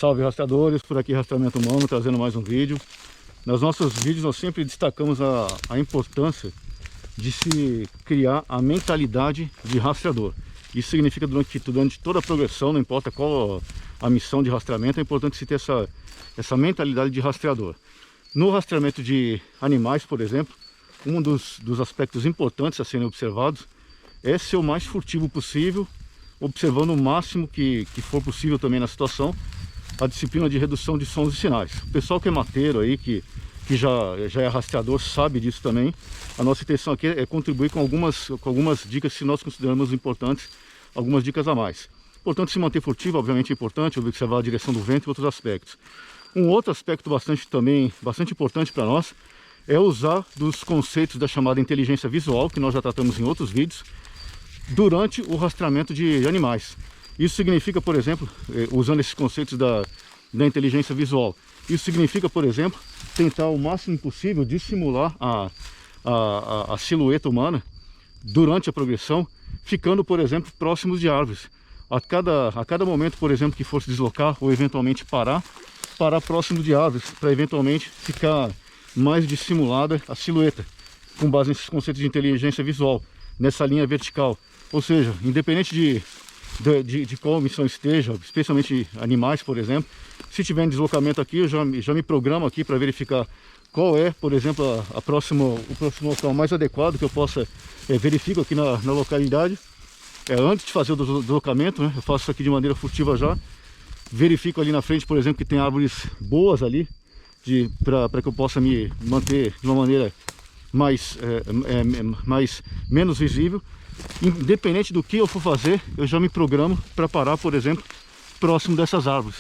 Salve rastreadores, por aqui Rastreamento Humano, trazendo mais um vídeo. Nos nossos vídeos nós sempre destacamos a importância de se criar a mentalidade de rastreador. Isso significa durante toda a progressão, não importa qual a missão de rastreamento, é importante se ter essa mentalidade de rastreador. No rastreamento de animais, por exemplo, um dos aspectos importantes a serem observados é ser o mais furtivo possível, observando o máximo que for possível também na situação, a disciplina de redução de sons e sinais. O pessoal que é mateiro aí, que já é rastreador, sabe disso também. A nossa intenção aqui é contribuir com algumas dicas, se nós consideramos importantes, algumas dicas a mais. Portanto, se manter furtivo, obviamente é importante, observar a direção do vento e outros aspectos. Um outro aspecto bastante importante para nós é usar dos conceitos da chamada inteligência visual, que nós já tratamos em outros vídeos, durante o rastreamento de animais. Isso significa, por exemplo, usando esses conceitos da inteligência visual, isso significa, por exemplo, tentar o máximo possível dissimular a silhueta humana durante a progressão, ficando, por exemplo, próximos de árvores. A cada momento, por exemplo, que for se deslocar ou eventualmente parar próximo de árvores, para eventualmente ficar mais dissimulada a silhueta, com base nesses conceitos de inteligência visual, nessa linha vertical. Ou seja, independente de qual missão esteja, especialmente animais, por exemplo, se tiver em deslocamento aqui, eu já me programo aqui para verificar qual é, por exemplo, o próximo local mais adequado que eu possa verifico aqui na localidade. Antes de fazer o deslocamento, né, eu faço isso aqui de maneira furtiva já, verifico ali na frente, por exemplo, que tem árvores boas ali, para que eu possa me manter de uma maneira menos visível. Independente do que eu for fazer, eu já me programo para parar, por exemplo, próximo dessas árvores.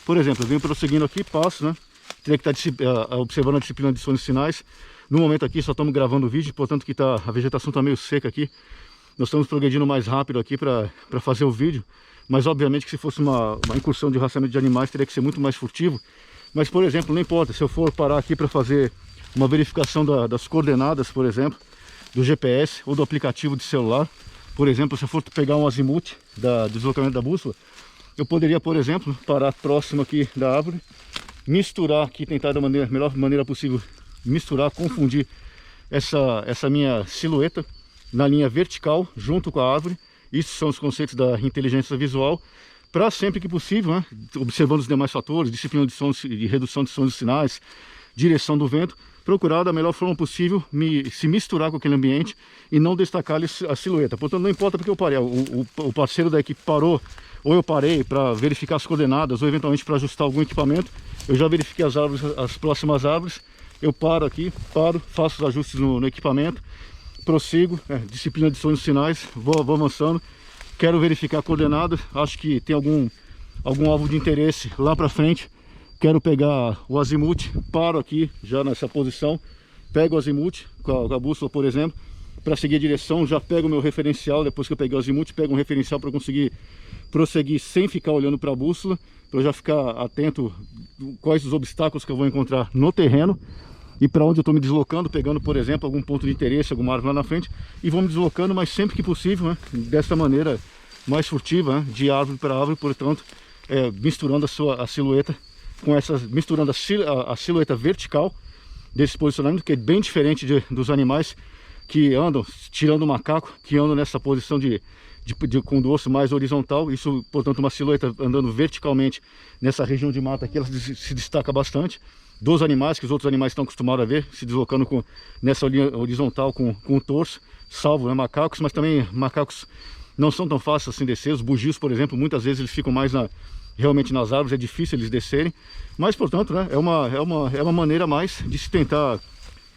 Por exemplo, eu venho prosseguindo aqui, passo, né? Teria que estar observando a disciplina de sons e sinais. No momento aqui só estamos gravando o vídeo, portanto que a vegetação está meio seca aqui. Nós estamos progredindo mais rápido aqui para fazer o vídeo. Mas obviamente que se fosse uma incursão de rastreamento de animais, teria que ser muito mais furtivo. Mas, por exemplo, não importa, se eu for parar aqui para fazer uma verificação das coordenadas, por exemplo, do GPS ou do aplicativo de celular, por exemplo, se eu for pegar um azimuth do deslocamento da bússola, eu poderia, por exemplo, parar próximo aqui da árvore, misturar aqui, tentar da melhor maneira possível, confundir essa minha silhueta na linha vertical junto com a árvore. Isso são os conceitos da inteligência visual, para sempre que possível, né, observando os demais fatores, disciplina de sons, de redução de sons e sinais, direção do vento, procurar da melhor forma possível se misturar com aquele ambiente e não destacar a silhueta. Portanto, não importa porque eu parei, o parceiro da equipe parou, ou eu parei para verificar as coordenadas, ou eventualmente para ajustar algum equipamento, eu já verifiquei as árvores, as próximas árvores, eu paro aqui, faço os ajustes no equipamento, prossigo, disciplina de sons e sinais, vou avançando, quero verificar a coordenada, acho que tem algum alvo de interesse lá para frente, quero pegar o azimuth, paro aqui já nessa posição, pego o azimuth com a bússola, por exemplo, para seguir a direção, já pego o meu referencial, depois que eu peguei o azimuth, pego um referencial para conseguir prosseguir sem ficar olhando para a bússola, para eu já ficar atento quais os obstáculos que eu vou encontrar no terreno e para onde eu estou me deslocando, pegando, por exemplo, algum ponto de interesse, alguma árvore lá na frente, e vou me deslocando, mas sempre que possível, né, dessa maneira mais furtiva, né, de árvore para árvore, portanto, misturando a silhueta com misturando a silhueta vertical desse posicionamento, que é bem diferente dos animais que andam, tirando o macaco, que andam nessa posição com o dorso mais horizontal. Isso, portanto, uma silhueta andando verticalmente nessa região de mata aqui, ela se destaca bastante dos animais, que os outros animais estão acostumados a ver, se deslocando nessa linha horizontal com o torso, salvo, né, macacos, mas também macacos não são tão fáceis assim descer. Os bugios, por exemplo, muitas vezes eles ficam mais realmente nas árvores, é difícil eles descerem, mas portanto, né, é uma maneira mais de se tentar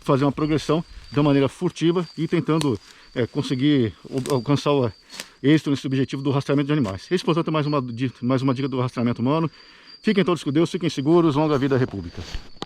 fazer uma progressão de uma maneira furtiva e tentando conseguir alcançar o êxito nesse objetivo do rastreamento de animais. Esse, portanto, é mais uma dica do rastreamento humano. Fiquem todos com Deus, fiquem seguros, longa vida à República.